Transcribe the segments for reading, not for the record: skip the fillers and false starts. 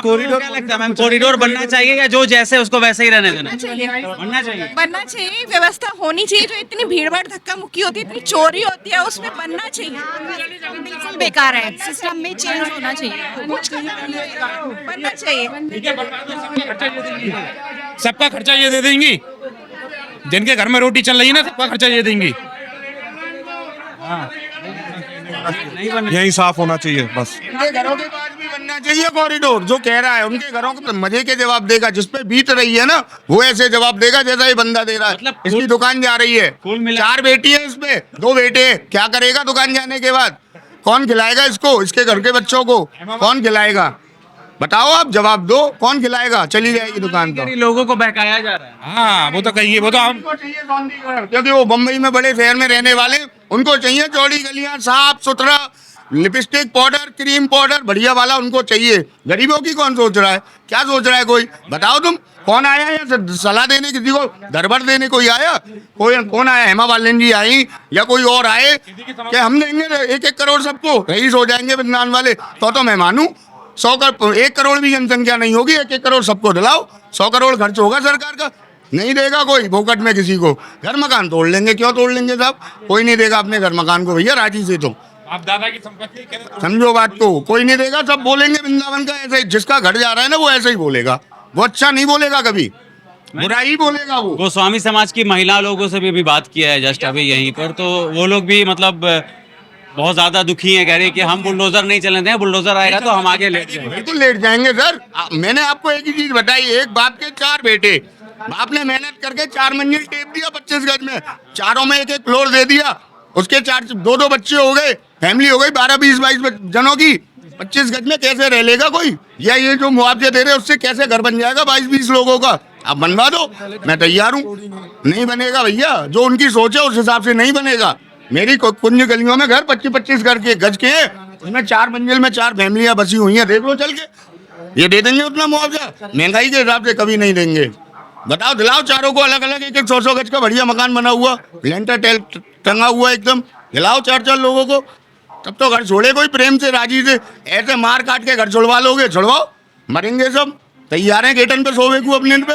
Corridor क्या लगता है मैम, कॉरिडोर बनना चाहिए या जो जैसे उसको वैसे ही रहने देना बनना चाहिए? बनना चाहिए, व्यवस्था होनी चाहिए। जो इतनी भीड़ भाड़ धक्का मुक्की होती है, इतनी चोरी होती है, उसमें बनना चाहिए। बिल्कुल बेकार है, सिस्टम में चेंज होना चाहिए। बनना चाहिए। सबका खर्चा ये दे देंगी, जिनके घर में रोटी चल रही है ना, सबका खर्चा ये देंगी। यही साफ होना चाहिए बस। उनके घरों के पास भी बनना चाहिए कॉरिडोर। जो कह रहा है उनके घरों के मजे के जवाब देगा, जिसपे बीत रही है ना वो ऐसे जवाब देगा जैसा ये बंदा दे रहा है। मतलब इसकी दुकान जा रही है, 4 बेटी है इसमें, 2 बेटे, क्या करेगा दुकान जाने के बाद? कौन खिलाएगा इसको, इसके घर के बच्चों को कौन खिलाएगा? बताओ, आप जवाब दो, कौन खिलाएगा? चली जाएगी दुकान तो। लोगों को बहकाया जा रहा है। हाँ वो तो कहिए, वो तो हम उनको चाहिए सौंदर्यीकरण, क्योंकि वो बम्बई में बड़े शहर में रहने वाले, उनको चाहिए चौड़ी गलियां, साफ सुथरा, लिपस्टिक पाउडर, क्रीम पाउडर बढ़िया वाला उनको चाहिए। गरीबों की कौन सोच रहा है? क्या सोच रहा है कोई? बताओ तुम, कौन आया है सलाह देने? किसी को दरबार देने कोई आया? कोई कौन आया? हेमा मालिनी जी आई या कोई और आए कि हम देंगे 1-1 करोड़ सबको, रईस हो जाएंगे वृंदावन वाले? तो मैं मानूं 1 करोड़ भी जनसंख्या नहीं होगी, 1-1 करोड़ सबको दिलाओ, 100 करोड़ खर्च होगा सरकार का। नहीं देगा कोई फोकट में किसी को। घर मकान तोड़ लेंगे, क्यों तोड़ लेंगे साहब? कोई नहीं देगा अपने घर मकान को भैया, राजी से। तो आप दादा की संपत्ति समझो बात को, कोई नहीं देगा, सब बोलेंगे वृंदावन का ऐसे, जिसका घर जा रहा है ना वो ऐसे ही बोलेगा। वो अच्छा नहीं बोलेगा, कभी बुरा ही बोलेगा वो। गोस्वामी समाज की महिला लोगों से भी अभी बात किया है जस्ट अभी यहीं पर, तो वो लोग भी मतलब बहुत ज्यादा दुखी हैं, कह रहे हैं कि हम बुलडोजर नहीं चलने दें, बुलडोजर आएगा तो हम आगे लेट जाएंगे। बिल्कुल लेट जाएंगे सर। मैंने आपको एक ही चीज बताई, एक बाप के 4 बेटे, बाप ने मेहनत करके 4 मंजिल टेप दिया 25 गज में, चारों में 1-1 फ्लोर दे दिया, उसके 2-2 बच्चे हो गए, फैमिली हो गई 12, 20, 22 जनों की। 25 गज में कैसे रह लेगा कोई? या ये जो मुआवजे दे रहे हैं उससे कैसे घर बन जाएगा 22-20 लोगों का? आप बनवा दो, मैं तैयार हूँ। नहीं बनेगा भैया, जो उनकी सोच है उस हिसाब से नहीं बनेगा। मेरी कुंज गलियों में घर 25-25 गज के हैं, उसमें 4 मंजिल में 4 फैमिलियां बसी हुई हैं, देख लो चल के। ये दे देंगे उतना मुआवजा? महंगाई के हिसाब से कभी नहीं देंगे। बताओ, दिलाओ चारों को अलग अलग 1-1 100 गज का बढ़िया मकान बना हुआ, लेंटर टंगा हुआ एकदम, दिलाओ 4-4 लोगों को, तब तो घर छोड़े कोई प्रेम से, राजी से। ऐसे मार काट के घर छुड़वा लोगे, छुड़वाओ, मरेंगे सब। तैयार हैं गेटन पे सोवे को अपने पे,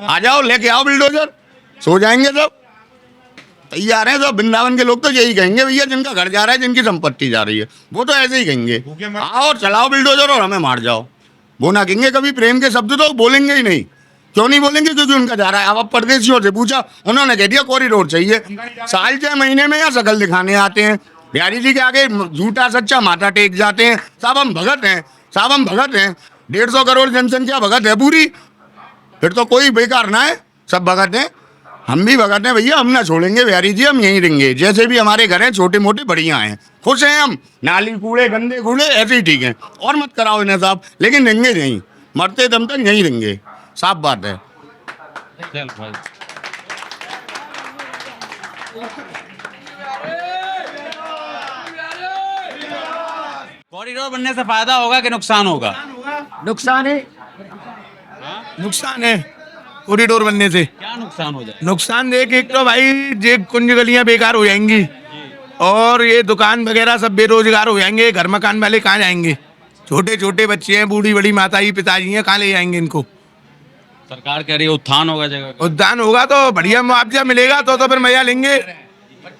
आ जाओ, लेके आओ बिल्डोजर, सो जाएंगे सब। तैयार हैं सब। वृंदावन के लोग तो यही कहेंगे भैया, जिनका घर जा रहा है, जिनकी संपत्ति जा रही है, वो तो ऐसे ही कहेंगे, आओ चलाओ बिल्डोजर और हमें मार जाओ। वो ना कहेंगे कभी प्रेम के शब्द, तो बोलेंगे ही नहीं। क्यों नहीं बोलेंगे? क्योंकि उनका जा रहा है। अब परदेशियों से पूछा, उन्होंने कह दिया कॉरिडोर चाहिए। साल 6 महीने में या शकल दिखाने आते हैं, बिहारी जी के आगे झूठा सच्चा माथा टेक जाते हैं। साहब हम भगत हैं, साहब हम भगत हैं, 150 करोड़ जनसंख्या भगत है पूरी, फिर तो कोई बेकार ना है, सब भगत हैं। हम भी भगत हैं भैया, हम ना छोड़ेंगे बिहारी जी, हम यहीं रहेंगे। जैसे भी हमारे घर हैं, छोटे मोटे बढ़िया हैं, खुश हैं हम। नाली कूड़े गंदे कूड़े ऐसे ही ठीक हैं, और मत कराओ इन्हें साहब, लेकिन रहेंगे यहीं, मरते दम तक यहीं रहेंगे, साफ बात है। चल भाई। कॉरिडोर बनने से फायदा होगा कि नुकसान होगा? नुकसान है, नुकसान है कॉरिडोर बनने से। क्या नुकसान हो जाए? नुकसान देख, एक तो भाई ये कुंज गलियां बेकार हो जाएंगी, और ये दुकान वगैरह सब बेरोजगार हो जाएंगे। घर मकान वाले कहाँ जाएंगे? छोटे छोटे बच्चे हैं, बूढ़ी बड़ी माताजी पिताजी हैं, कहाँ ले जाएंगे इनको? सरकार कह रही है उत्थान होगा जगह का। उद्यान होगा तो बढ़िया मुआवजा मिलेगा, तो फिर मजा लेंगे।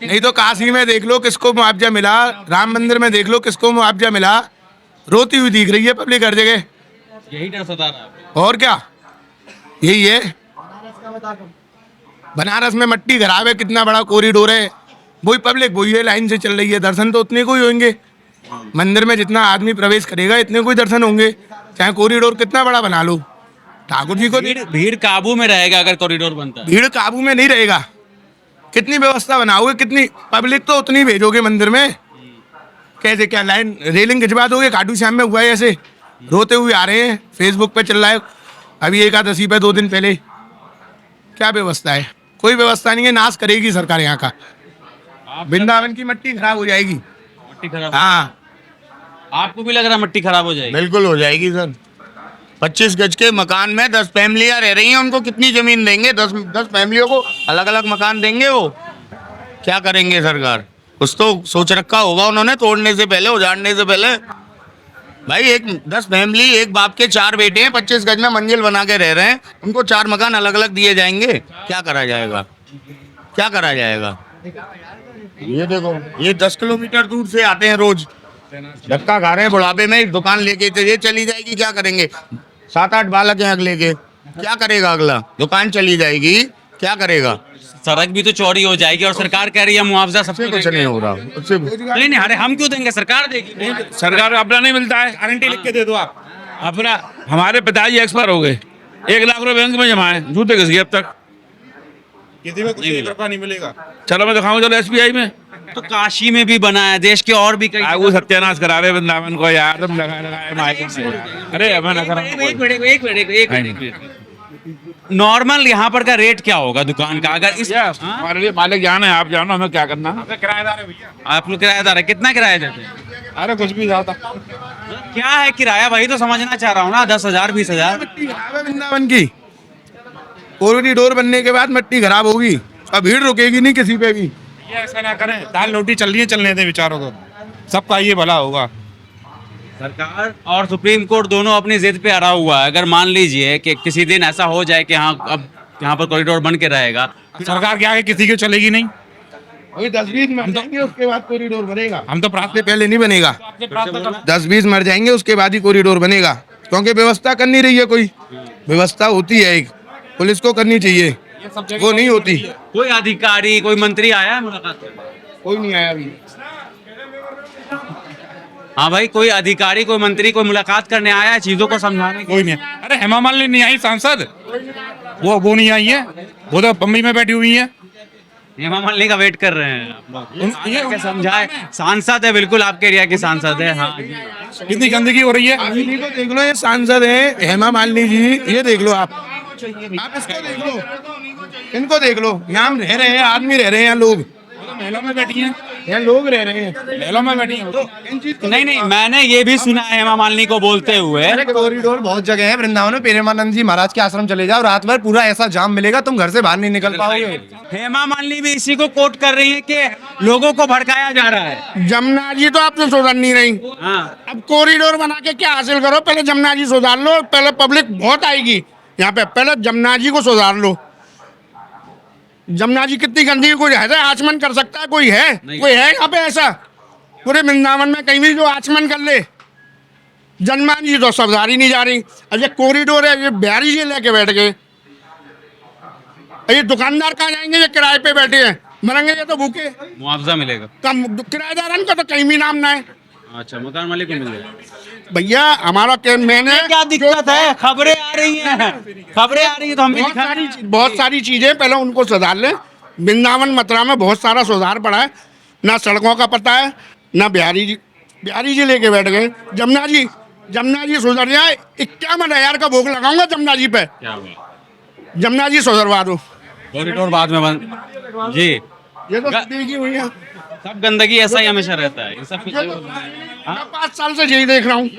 नहीं तो काशी में देख लो किसको मुआवजा मिला, राम मंदिर में देख लो किसको मुआवजा मिला, रोती हुई दिख रही है पब्लिक हर जगह। यही डर सता रहा है। और क्या, यही है। बनारस में मट्टी खराब है, कितना बड़ा कॉरिडोर है, वही पब्लिक वही है, लाइन से चल रही है, दर्शन तो उतने को ही होंगे। मंदिर में जितना आदमी प्रवेश करेगा इतने कोई दर्शन होंगे, चाहे कॉरिडोर कितना बड़ा बना लो। ठाकुर जी को भीड़ काबू में रहेगा अगर कॉरिडोर बनता है? भीड़ काबू में नहीं रहेगा। कितनी व्यवस्था बनाओगे, कितनी पब्लिक तो उतनी भेजोगे मंदिर में, कैसे क्या लाइन रेलिंग खिंचवा दोगे? खाटू श्याम में हुआ है ऐसे, रोते हुए आ रहे हैं, फेसबुक पे चल रहा है अभी, एकादशी पे 2 दिन पहले। क्या व्यवस्था है? कोई व्यवस्था नहीं है, नाश करेगी सरकार यहाँ का। वृंदावन की मट्टी खराब हो जाएगी। मट्टी खराब? हाँ, आपको भी लग रहा है मट्टी खराब हो जाएगी? बिल्कुल हो जाएगी सर। 25 गज के मकान में 10 फैमिलियां रह रही हैं, उनको कितनी जमीन देंगे? 10 फैमिलियों को अलग अलग मकान देंगे, वो क्या करेंगे सरकार? कुछ तो सोच रखा होगा उन्होंने, तोड़ने से पहले, उजाड़ने से पहले। भाई एक 10 फैमिली, एक बाप के 4 बेटे हैं, 25 गज में मंजिल बना के रह रहे हैं, उनको 4 मकान अलग अलग दिए जाएंगे, क्या करा जाएगा, क्या करा जाएगा? ये देखो, ये 10 किलोमीटर दूर से आते हैं रोज, धक्का खा रहे हैं, बुढ़ापे में दुकान लेके ये चली जाएगी, क्या करेंगे? 7-8 बालक हैं अगले के, क्या करेगा अगला? दुकान चली जाएगी, क्या करेगा? सड़क भी तो चौड़ी हो जाएगी और सरकार कह रही है मुआवजा सबसे कुछ नहीं हो रहा उससे। नहीं नहीं, अरे हम क्यों देंगे, सरकार देगी। सरकार अपना नहीं मिलता है, गारंटी लिख के दे दो आप अपना। हमारे पिताजी एक्सपायर हो गए, 1 लाख रुपए बैंक में जमा है, जूते घिस गए अब तक, किसी में कुछ 1 रुपया नहीं मिलेगा। चलो मैं दिखाऊंगा, चलो SBI में। तो काशी में भी बना है, देश के और भी कई वो सत्यानाश करा रहे वृंदावन को यार, तुम लगाए माइक में। अरे मैं ना करा। एक मिनट नॉर्मल यहाँ पर का रेट क्या होगा दुकान का, अगर इस हमारे लिए मालिक जाने, आप जानो, हमें क्या करना। किराएदार है भैया, आप लोग किराएदार है, कितना किराया देते हैं? अरे कुछ भी ज्यादा क्या है किराया, वही तो समझना चाह रहा हूँ ना। 10,000 20,000 वृंदावन की कॉरिडोर बनने के बाद मिट्टी खराब होगी और भीड़ रुकेगी नहीं किसी पे भी। ये ऐसा ना करें, दाल रोटी चल रही है, चलने दें बेचारों को, सबका ये भला होगा। सरकार और सुप्रीम कोर्ट दोनों अपनी जिद पे अड़ा हुआ है। अगर मान लीजिए कि किसी दिन ऐसा हो जाए कि हाँ अब यहाँ पर कॉरिडोर बन के रहेगा, सरकार क्या है, किसी की चलेगी नहीं। वही 10-20 मर जाएंगे उसके बाद कॉरिडोर बनेगा, हम तो प्रार्थना पहले नहीं बनेगा। प्रार्थना 10-20 मर जाएंगे उसके बाद ही कॉरिडोर बनेगा, क्योंकि व्यवस्था कर नहीं रही है कोई। व्यवस्था होती है एक, पुलिस को करनी चाहिए, वो नहीं होती। कोई अधिकारी कोई मंत्री आया है मुलाकात करने? कोई नहीं आया अभी। हाँ भाई, कोई अधिकारी कोई मंत्री कोई मुलाकात करने आया है चीजों को समझाने? कोई नहीं। अरे हेमा मालिनी नहीं आई सांसद, वो नहीं आई है, वो तो बम्बई में बैठी हुई है। हेमा मालिनी का वेट कर रहे हैं आप लोग, समझाए। सांसद है, बिल्कुल आपके एरिया के सांसद है। हाँ, कितनी गंदगी हो रही है। इन्हीं को देख लो, ये सांसद है हेमा मालिनी जी, ये देख लो आप इसको देख लो, इनको देख लो। यहाँ हम रह रहे हैं, आदमी रह रहे हैं, यहाँ लोग महलों में बैठी हैं, यहाँ लोग रह रहे हैं, महलों में बैठी हैं। नहीं, मैंने ये भी सुना है हेमा मालिनी को बोलते हुए। कॉरिडोर बहुत जगह है वृंदावन में, प्रेमानंद जी महाराज के आश्रम चले जाओ, रात भर पूरा ऐसा जाम मिलेगा, तुम घर से बाहर नहीं निकल पाओगे। हेमा मालिनी भी इसी को कोट कर रही है कि लोगों को भड़काया जा रहा है। जमुना जी तो आपसे सुधर नहीं रही। हाँ, अब कॉरिडोर बना के क्या हासिल करो? पहले जमुना जी सुधार लो, पहले पब्लिक बहुत आएगी यहाँ पे, पहले जमुना जी को सुधार लो। जमुना जी कितनी गंदी है, कोई है आचमन कर सकता है? कोई है? कोई है यहाँ पे ऐसा पूरे वृंदावन में कहीं भी जो आचमन कर ले? जमुना जी तो सुधार ही नहीं जा रही। अब ये कॉरिडोर है, ये बिहारी जी लेके बैठ गए, ये दुकानदार कहाँ जाएंगे? ये किराए पे बैठे हैं, मरेंगे ये तो भूखे। मुआवजा मिलेगा? कम किराएदार का तो कहीं भी नाम ना है। अच्छा, मकान मालिक को मिल जाएगा। भैया हमारा मैंने क्या दिक्कत है? खबरें आ रही हैं, खबरें आ रही हैं तो हम भी बहुत सारी चीजें पहले उनको सुधार लें। वृंदावन मथुरा में बहुत सारा सुधार पड़ा है, ना सड़कों का पता है, ना बिहारी जी लेके बैठ गए। जमुना जी सुधर जाए, 51,000 का भोग लगाऊंगा जमुना जी पे। क्या हुआ? जमुना जी सुधरवा दो। कॉरिडोर बाद में बंद जी। ये तो देखी हुई है, सब गंदगी ऐसा ही हमेशा रहता है, ये सब कुछ। 5 साल से यही देख रहा हूँ।